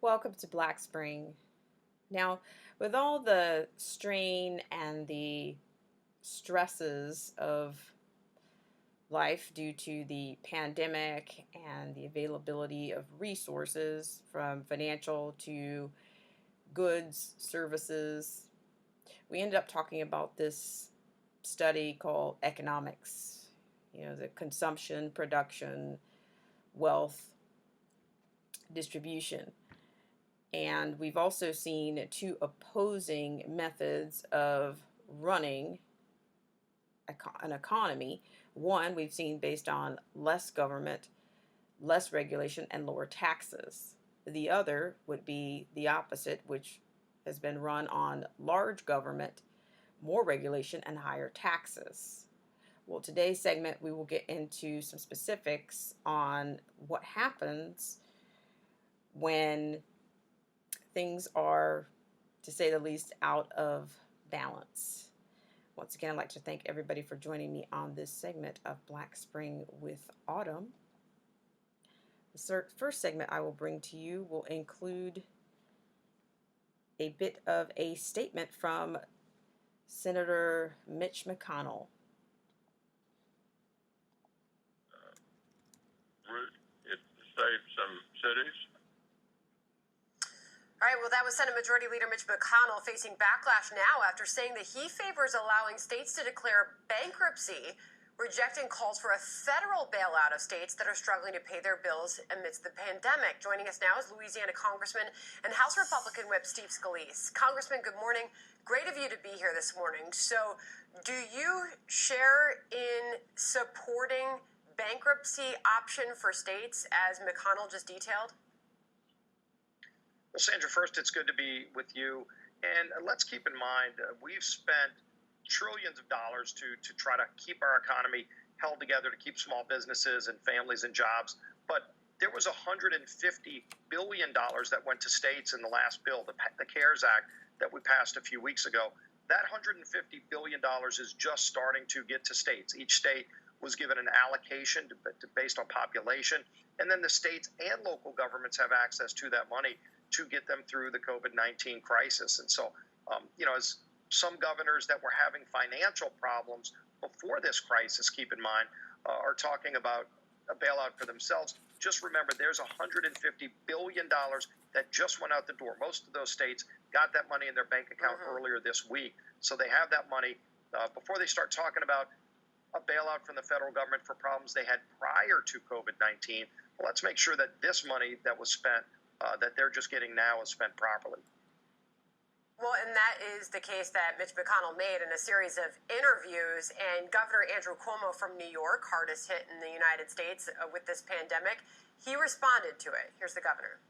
Welcome to Black Spring. Now, with all the strain and the stresses of life due to the pandemic and the availability of resources from financial to goods, services, we ended up talking about this study called economics, the consumption, production, wealth, distribution. And we've also seen two opposing methods of running an economy. One we've seen based on less government, less regulation, and lower taxes. The other would be the opposite, which has been run on large government, more regulation, and higher taxes. Well, today's segment, we will get into some specifics on what happens when things are, to say the least, out of balance. Once again, I'd like to thank everybody for joining me on this segment of Black Spring with Autumn. The first segment I will bring to you will include a bit of a statement from Senator Mitch McConnell. It saved some cities. All right, well, that was Senate Majority Leader Mitch McConnell facing backlash now after saying that he favors allowing states to declare bankruptcy, rejecting calls for a federal bailout of states that are struggling to pay their bills amidst the pandemic. Joining us now is Louisiana Congressman and House Republican Whip Steve Scalise. Congressman, good morning. Great of you to be here this morning. So, do you share in supporting bankruptcy option for states as McConnell just detailed? Well, Sandra, first, it's good to be with you. And let's keep in mind, we've spent trillions of dollars to try to keep our economy held together, to keep small businesses and families and jobs. But there was $150 billion that went to states in the last bill, the CARES Act that we passed a few weeks ago. That $150 billion is just starting to get to states. Each state was given an allocation based on population. And then the states and local governments have access to that money to get them through the COVID-19 crisis. And so, as some governors that were having financial problems before this crisis, keep in mind, are talking about a bailout for themselves, just remember there's $150 billion that just went out the door. Most of those states got that money in their bank account earlier this week. So they have that money before they start talking about a bailout from the federal government for problems they had prior to COVID-19. Well, let's make sure that this money that was spent that they're just getting now is spent properly. Well, and that is the case that Mitch McConnell made in a series of interviews. And Governor Andrew Cuomo from New York, hardest hit in the United States with this pandemic, he responded to it. Here's the governor.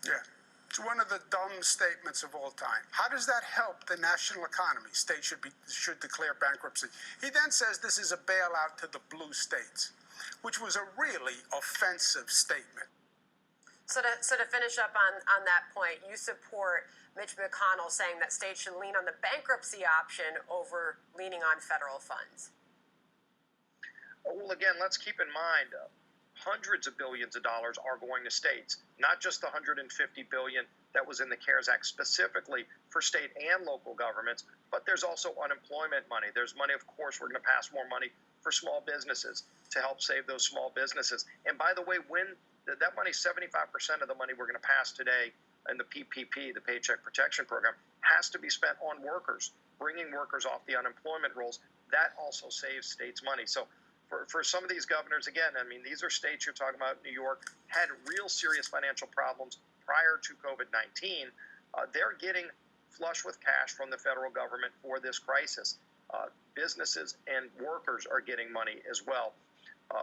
Yeah, it's one of the dumb statements of all time. How does that help the national economy? States should declare bankruptcy. He then says this is a bailout to the blue states, which was a really offensive statement. So to finish up on that point, you support Mitch McConnell saying that states should lean on the bankruptcy option over leaning on federal funds. Well, again, let's keep in mind, hundreds of billions of dollars are going to states, not just the $150 billion that was in the CARES Act specifically for state and local governments, but there's also unemployment money. There's money, of course, we're going to pass more money for small businesses to help save those small businesses. And by the way, when that money, 75% of the money we're going to pass today in the PPP, the Paycheck Protection Program, has to be spent on workers, bringing workers off the unemployment rolls. That also saves states money. So for some of these governors, again, I mean, these are states you're talking about. New York had real serious financial problems prior to COVID-19. They're getting flush with cash from the federal government for this crisis. Businesses and workers are getting money as well.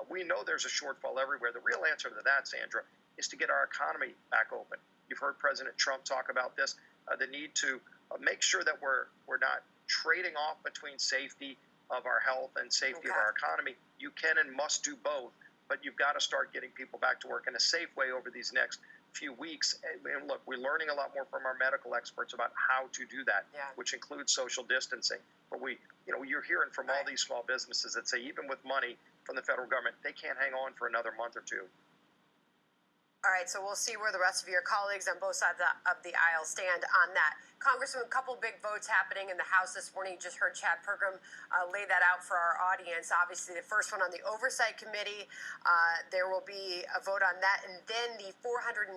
We know there's a shortfall everywhere. The real answer to that, Sandra, is to get our economy back open. You've heard President Trump talk about this, the need to make sure that we're not trading off between safety of our health and safety of our economy. You can and must do both, but you've got to start getting people back to work in a safe way over these next few weeks. And look, we're learning a lot more from our medical experts about how to do that, which includes social distancing. But you're hearing from all these small businesses that say even with money from the federal government, they can't hang on for another month or two. All right, so we'll see where the rest of your colleagues on both sides of the aisle stand on that. Congressman, a couple big votes happening in the House this morning. You just heard Chad Pergram lay that out for our audience. Obviously, the first one on the Oversight Committee, there will be a vote on that. And then the $484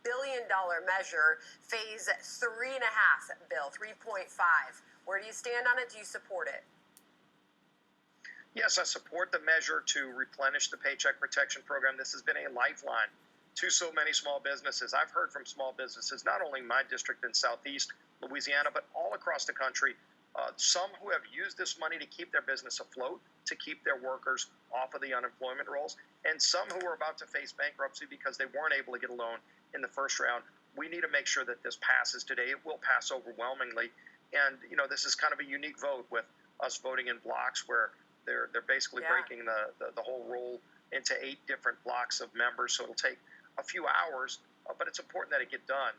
billion measure, phase 3.5 bill, 3.5. Where do you stand on it? Do you support it? Yes, I support the measure to replenish the Paycheck Protection Program. This has been a lifeline to so many small businesses. I've heard from small businesses, not only in my district in Southeast Louisiana, but all across the country, some who have used this money to keep their business afloat, to keep their workers off of the unemployment rolls, and some who are about to face bankruptcy because they weren't able to get a loan in the first round. We need to make sure that this passes today. It will pass overwhelmingly. And, you know, this is kind of a unique vote with us voting in blocks where they're basically breaking the whole roll into 8 different blocks of members. So it'll take a few hours, but it's important that it get done.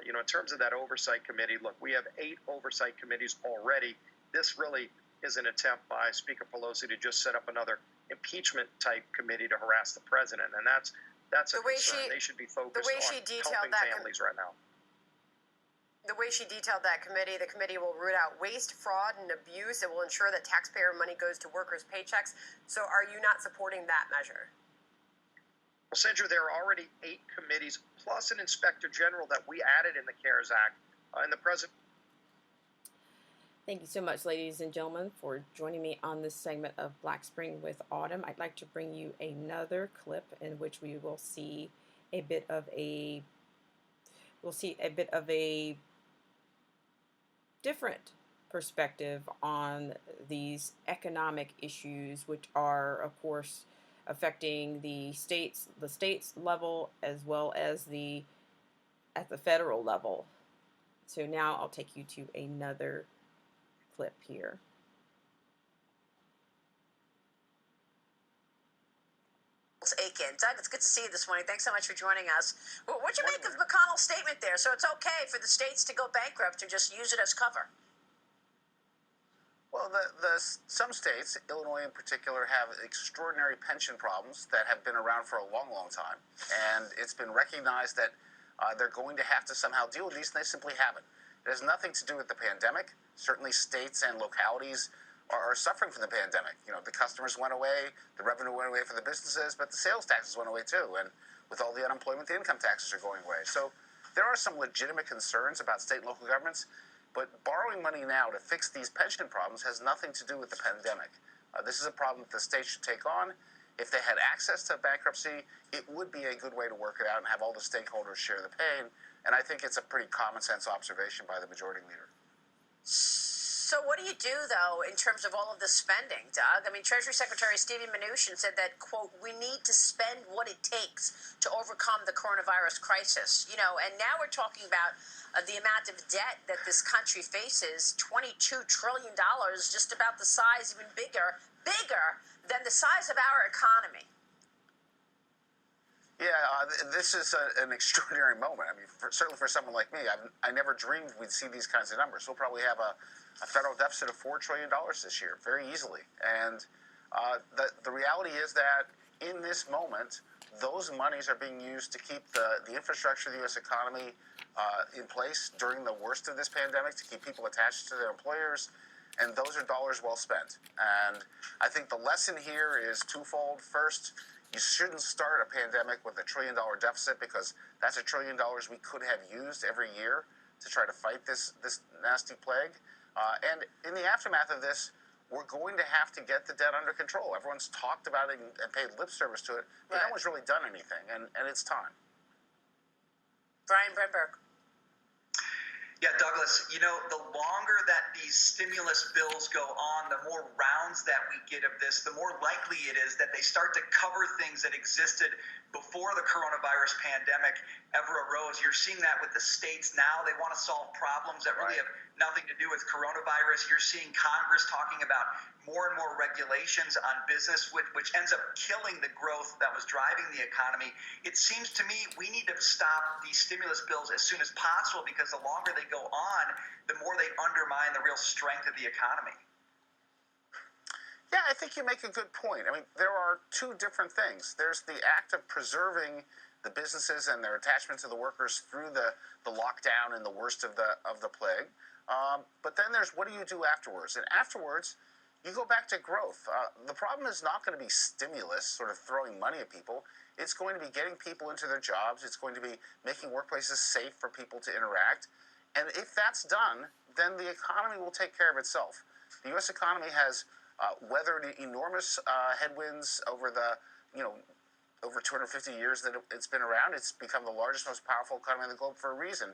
You know, in terms of that oversight committee, look, we have 8 oversight committees already. This really is an attempt by Speaker Pelosi to just set up another impeachment type committee to harass the president, and that's a concern. They should be focused on helping families right now. The way she detailed that committee, the committee will root out waste, fraud, and abuse. It will ensure that taxpayer money goes to workers' paychecks. So are you not supporting that measure? Well, Sandra, there are already 8 committees plus an inspector general that we added in the CARES Act. And the president. Thank you so much, ladies and gentlemen, for joining me on this segment of Black Spring with Autumn. I'd like to bring you another clip in which we will see a bit of a different perspective on these economic issues, which are, of course, affecting the states level as well as at the federal level. So now I'll take you to another clip here. Aiken. Doug, it's good to see you this morning. Thanks so much for joining us. Well, what'd you make of McConnell's statement there? So it's okay for the states to go bankrupt and just use it as cover. Well, some states, Illinois in particular, have extraordinary pension problems that have been around for a long, long time. And it's been recognized that they're going to have to somehow deal with these, and they simply haven't. It has nothing to do with the pandemic. Certainly states and localities are suffering from the pandemic. You know, the customers went away, the revenue went away for the businesses, but the sales taxes went away too. And with all the unemployment, the income taxes are going away. So there are some legitimate concerns about state and local governments, but borrowing money now to fix these pension problems has nothing to do with the pandemic. This is a problem that the state should take on. If they had access to bankruptcy, it would be a good way to work it out and have all the stakeholders share the pain. And I think it's a pretty common sense observation by the majority leader. So what do you do, though, in terms of all of the spending, Doug? I mean, Treasury Secretary Stevie Mnuchin said that, quote, we need to spend what it takes to overcome the coronavirus crisis. You know, and now we're talking about the amount of debt that this country faces, $22 trillion, just about the size, even bigger than the size of our economy. Yeah, this is an extraordinary moment. I mean, certainly for someone like me, I never dreamed we'd see these kinds of numbers. We'll probably have a federal deficit of $4 trillion this year, very easily. And the reality is that in this moment, those monies are being used to keep the infrastructure of the U.S. economy in place during the worst of this pandemic, to keep people attached to their employers, and those are dollars well spent. And I think the lesson here is twofold. First, you shouldn't start a pandemic with $1 trillion deficit, because that's $1 trillion we could have used every year to try to fight this nasty plague. And in the aftermath of this, we're going to have to get the debt under control. Everyone's talked about it and paid lip service to it, but no one's really done anything, and it's time. Brian Brenberg. Yeah, Douglas, you know, the longer that these stimulus bills go on, the more rounds that we get of this, the more likely it is that they start to cover things that existed before the coronavirus pandemic ever arose. You're seeing that with the states now. They want to solve problems that really have nothing to do with coronavirus. You're seeing Congress talking about more and more regulations on business, which ends up killing the growth that was driving the economy. It seems to me we need to stop these stimulus bills as soon as possible, because the longer they go on, the more they undermine the real strength of the economy. Yeah, I think you make a good point. I mean, there are two different things. There's the act of preserving the businesses and their attachment to the workers through the lockdown and the worst of the plague. But then there's what do you do afterwards? And afterwards, you go back to growth. The problem is not going to be stimulus, sort of throwing money at people. It's going to be getting people into their jobs. It's going to be making workplaces safe for people to interact. And if that's done, then the economy will take care of itself. The U.S. economy has weathered enormous headwinds over over 250 years that it's been around. It's become the largest, most powerful economy in the globe for a reason.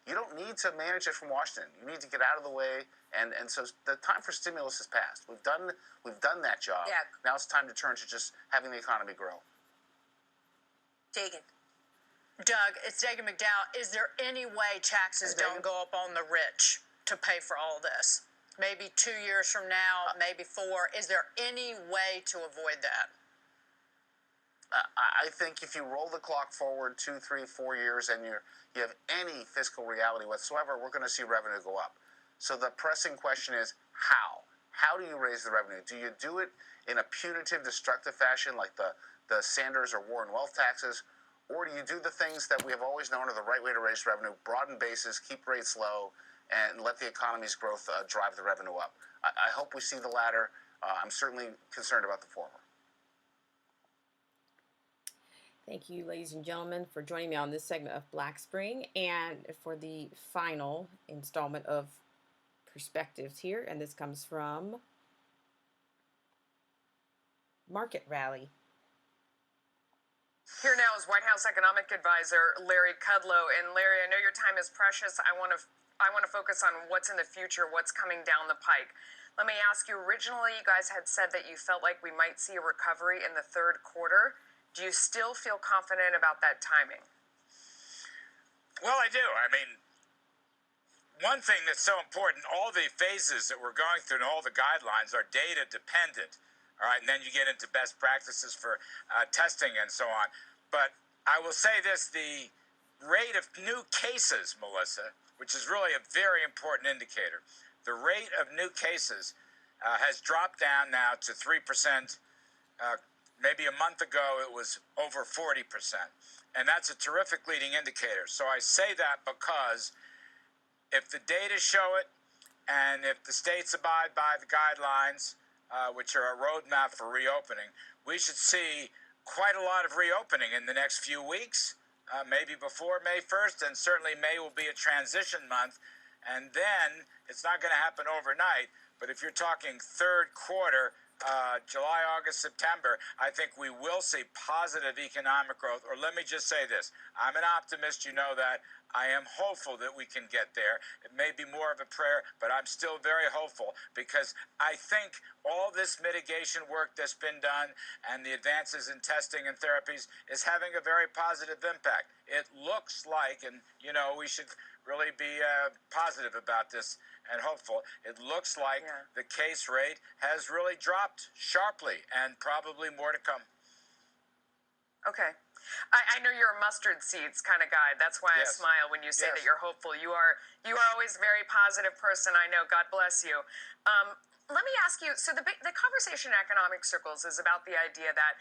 You don't need to manage it from Washington. You need to get out of the way, and so the time for stimulus has passed. We've done that job. Yeah. Now it's time to turn to just having the economy grow. Dagan. Doug, it's Dagan McDowell. Is there any way taxes don't go up on the rich to pay for all this? Maybe 2 years from now, maybe 4. Is there any way to avoid that? I think if you roll the clock forward 2, 3, 4 years and you have any fiscal reality whatsoever, we're going to see revenue go up. So the pressing question is how? How do you raise the revenue? Do you do it in a punitive, destructive fashion like the Sanders or Warren wealth taxes? Or do you do the things that we have always known are the right way to raise revenue, broaden bases, keep rates low, and let the economy's growth drive the revenue up? I hope we see the latter. I'm certainly concerned about the former. Thank you, ladies and gentlemen, for joining me on this segment of Black Spring and for the final installment of Perspectives here. And this comes from Market Rally. Here now is White House Economic Advisor Larry Kudlow. And Larry, I know your time is precious. I want to focus on what's in the future, what's coming down the pike. Let me ask you, originally you guys had said that you felt like we might see a recovery in the third quarter. Do you still feel confident about that timing? Well, I do. I mean, one thing that's so important, all the phases that we're going through and all the guidelines are data dependent. All right, and then you get into best practices for testing and so on. But I will say this, the rate of new cases, Melissa, which is really a very important indicator, the rate of new cases has dropped down now to 3%. Maybe a month ago, it was over 40%. And that's a terrific leading indicator. So I say that because if the data show it, and if the states abide by the guidelines, which are a roadmap for reopening, we should see quite a lot of reopening in the next few weeks, maybe before May 1st, and certainly May will be a transition month. And then it's not going to happen overnight, but if you're talking third quarter, July, August, September, I think we will see positive economic growth. Or let me just say this. I'm an optimist, you know that. I am hopeful that we can get there. It may be more of a prayer, but I'm still very hopeful because I think all this mitigation work that's been done and the advances in testing and therapies is having a very positive impact. It looks like, and you know, we should really be positive about this and hopeful. It looks like the case rate has really dropped sharply and probably more to come. Okay. I know you're a mustard seeds kind of guy. That's why I smile when you say that you're hopeful. You are always a very positive person. I know. God bless you. Let me ask you. So the conversation in economic circles is about the idea that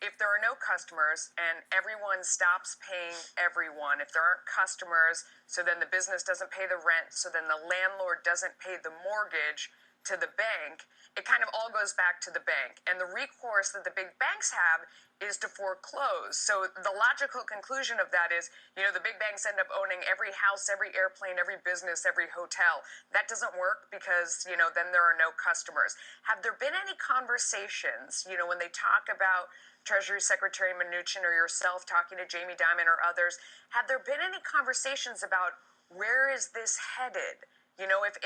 if there are no customers and everyone stops paying everyone, if there aren't customers, so then the business doesn't pay the rent, so then the landlord doesn't pay the mortgage to the bank, it kind of all goes back to the bank. And the recourse that the big banks have is to foreclose. So the logical conclusion of that is, you know, the big banks end up owning every house, every airplane, every business, every hotel. That doesn't work because, you know, then there are no customers. Have there been any conversations, you know, when they talk about Treasury Secretary Mnuchin or yourself talking to Jamie Dimon or others, have there been any conversations about where is this headed? You know, if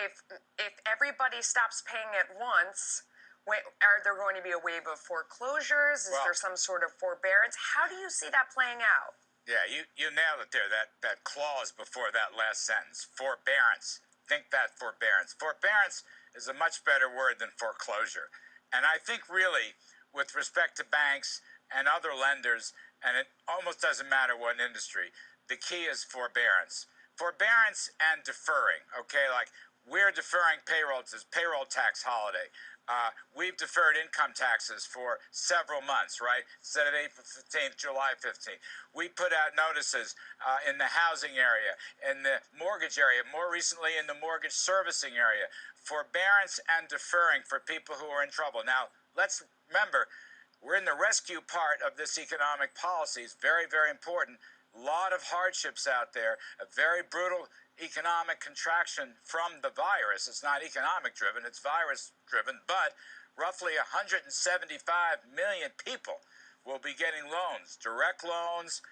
everybody stops paying at once, are there going to be a wave of foreclosures? Is there some sort of forbearance? How do you see that playing out? Yeah, you nailed it there, that clause before that last sentence, forbearance. Think that forbearance. Forbearance is a much better word than foreclosure. And I think really, with respect to banks and other lenders, and it almost doesn't matter what industry, the key is forbearance. Forbearance and deferring, okay? Like, we're deferring payroll, it's payroll tax holiday. We've deferred income taxes for several months, right? Instead of April 15th, July 15th. We put out notices in the housing area, in the mortgage area, more recently in the mortgage servicing area, forbearance and deferring for people who are in trouble. Now, let's remember, we're in the rescue part of this economic policy. It's very, very important. A lot of hardships out there, a very brutal economic contraction from the virus. It's not economic driven, it's virus driven, but roughly 175 million people will be getting loans, direct loans,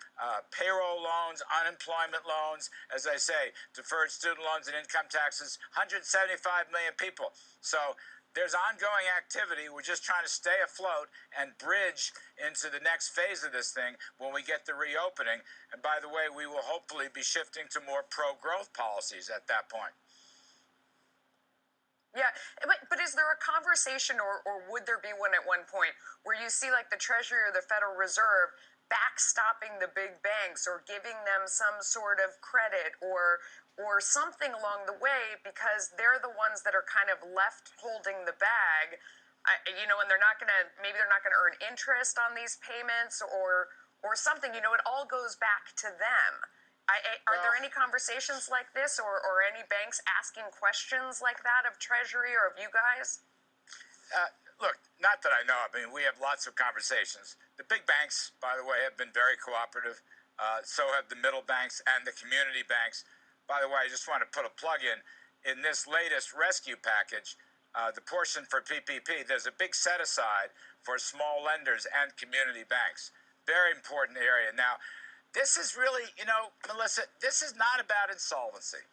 payroll loans, unemployment loans, as I say, deferred student loans and income taxes, 175 million people. So there's ongoing activity. We're just trying to stay afloat and bridge into the next phase of this thing when we get the reopening. And by the way, we will hopefully be shifting to more pro-growth policies at that point. Yeah, but is there a conversation, or would there be one at one point, where you see like the Treasury or the Federal Reserve backstopping the big banks or giving them some sort of credit or something along the way, because they're the ones that are kind of left holding the bag, and they're not going to, maybe they're not going to earn interest on these payments or something, it all goes back to them. Are there any conversations like this or any banks asking questions like that of Treasury or of you guys? Look, not that I know of. I mean, we have lots of conversations. The big banks, by the way, have been very cooperative. So have the middle banks and the community banks. By the way, I just want to put a plug in this latest rescue package, the portion for PPP, there's a big set aside for small lenders and community banks. Very important area. Now, this is really, Melissa, this is not about insolvency.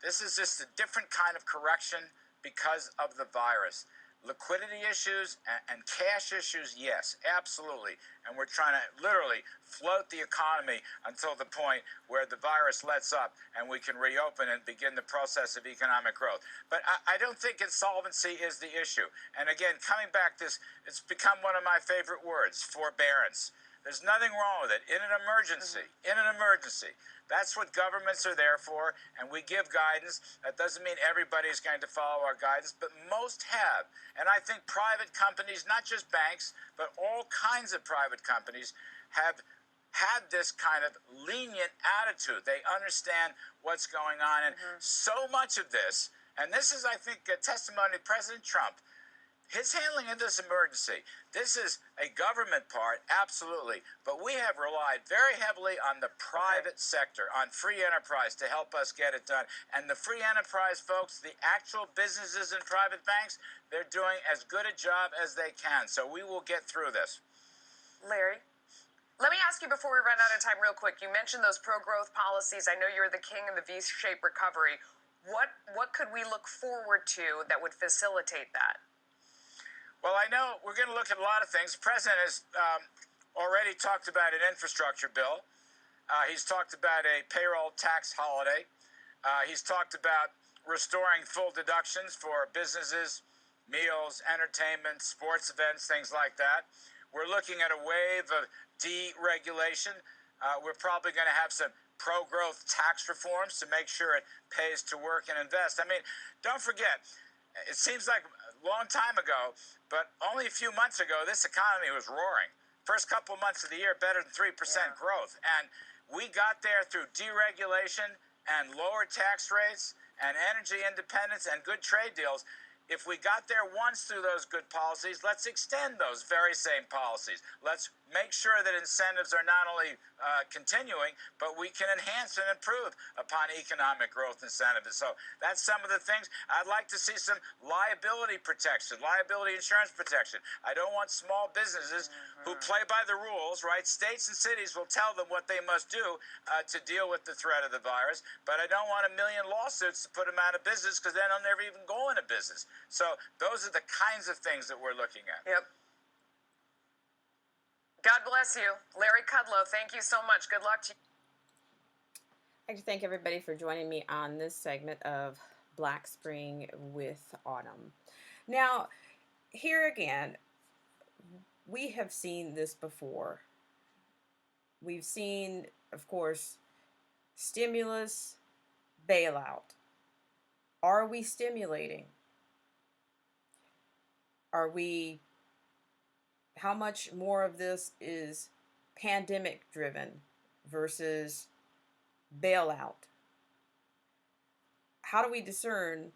This is just a different kind of correction because of the virus. Liquidity issues and cash issues, yes, absolutely. And we're trying to literally float the economy until the point where the virus lets up and we can reopen and begin the process of economic growth. But I don't think insolvency is the issue. And again, coming back, it's become one of my favorite words, forbearance. There's nothing wrong with it. In an emergency, that's what governments are there for, and we give guidance. That doesn't mean everybody's going to follow our guidance, but most have. And I think private companies, not just banks, but all kinds of private companies have had this kind of lenient attitude. They understand what's going on, and so much of this, and this is, I think, a testimony of President Trump, his handling of this emergency. This is a government part, absolutely, but we have relied very heavily on the private sector, on free enterprise to help us get it done. And the free enterprise folks, the actual businesses and private banks, they're doing as good a job as they can. So we will get through this. Larry? Let me ask you before we run out of time real quick. You mentioned those pro-growth policies. I know you're the king of the V-shaped recovery. What could we look forward to that would facilitate that? Well, I know we're going to look at a lot of things. The president has already talked about an infrastructure bill. He's talked about a payroll tax holiday. He's talked about restoring full deductions for businesses, meals, entertainment, sports events, things like that. We're looking at a wave of deregulation. We're probably going to have some pro-growth tax reforms to make sure it pays to work and invest. I mean, don't forget, it seems like a long time ago, but only a few months ago, this economy was roaring. First couple of months of the year, better than 3% growth. And we got there through deregulation and lower tax rates and energy independence and good trade deals. If we got there once through those good policies, let's extend those very same policies. Let's make sure that incentives are not only continuing, but we can enhance and improve upon economic growth incentives. So that's some of the things. I'd like to see some liability protection, liability insurance protection. I don't want small businesses who play by the rules, right? States and cities will tell them what they must do to deal with the threat of the virus, but I don't want a million lawsuits to put them out of business because then they'll never even go into business. So those are the kinds of things that we're looking at. Yep. God bless you. Larry Kudlow, thank you so much. Good luck to you. I'd like to thank everybody for joining me on this segment of Black Spring with Autumn. Now, here again, we have seen this before. We've seen, of course, stimulus, bailout. Are we stimulating? Are we, how much more of this is pandemic driven versus bailout? How do we discern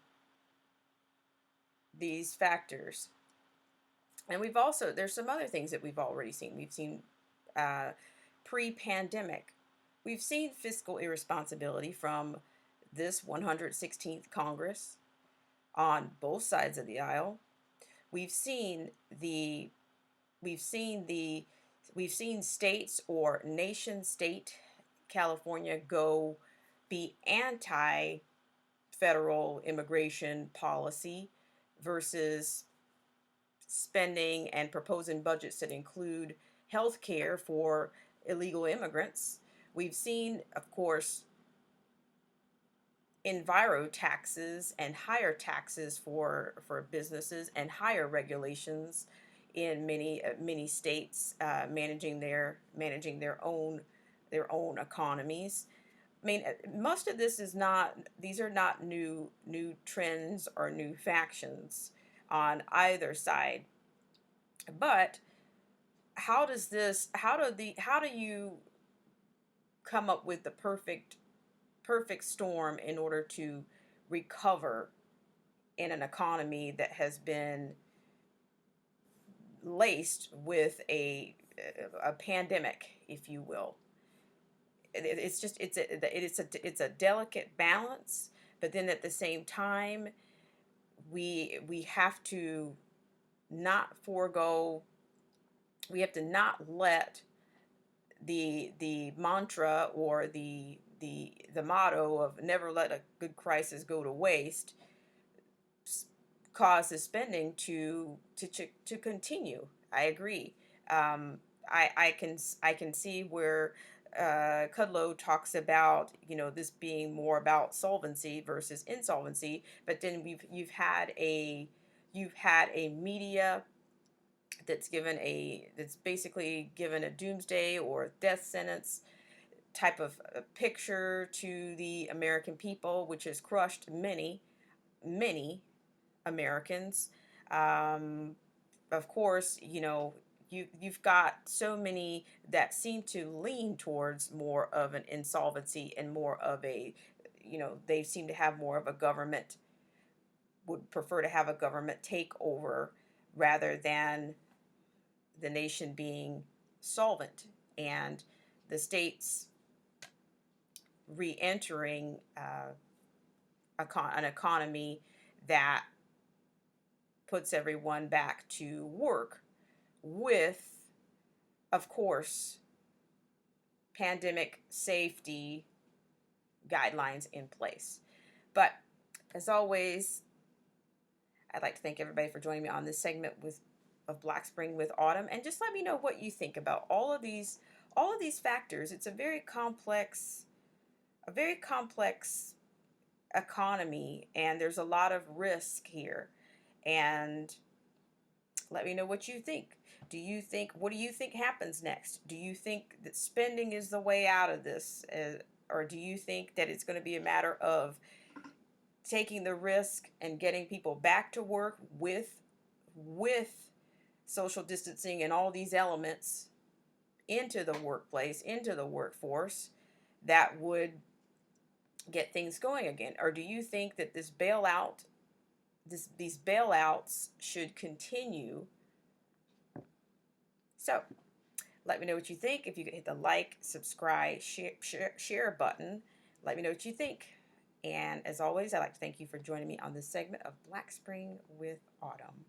these factors? And we've also, there's some other things that we've already seen. We've seen pre-pandemic, we've seen fiscal irresponsibility from this 116th Congress on both sides of the aisle. We've seen states or nation state California go be anti-federal immigration policy versus spending and proposing budgets that include health care for illegal immigrants. We've seen, of course, enviro taxes and higher taxes for businesses and higher regulations in many states managing their own economies. I mean, most of this is not; these are not new trends or new factions on either side. But how do you come up with the perfect storm in order to recover in an economy that has been laced with a pandemic, if you will? It's a delicate balance, but then at the same time, we have to not forego. We have to not let the mantra or the motto of never let a good crisis go to waste cause the spending to continue. I agree. I can see where Kudlow talks about, this being more about solvency versus insolvency, but then you've had a media that's basically given a doomsday or death sentence type of picture to the American people, which has crushed many Americans. Of course, you've got so many that seem to lean towards more of an insolvency and more of a, they seem to have more of a government, would prefer to have a government takeover rather than the nation being solvent and the states re-entering an economy that puts everyone back to work with, of course, pandemic safety guidelines in place. But as always, I'd like to thank everybody for joining me on this segment of Black Spring with Autumn, and just let me know what you think about all of these factors. It's a very complex economy, and there's a lot of risk here. And let me know what you think. What do you think happens next? Do you think that spending is the way out of this? Or do you think that it's going to be a matter of taking the risk and getting people back to work with social distancing and all these elements into the workplace, into the workforce, that would get things going again? Or do you think that these bailouts should continue? So let me know what you think. If you could hit the like, subscribe, share button, let me know what you think. And as always, I'd like to thank you for joining me on this segment of Black Spring with Autumn.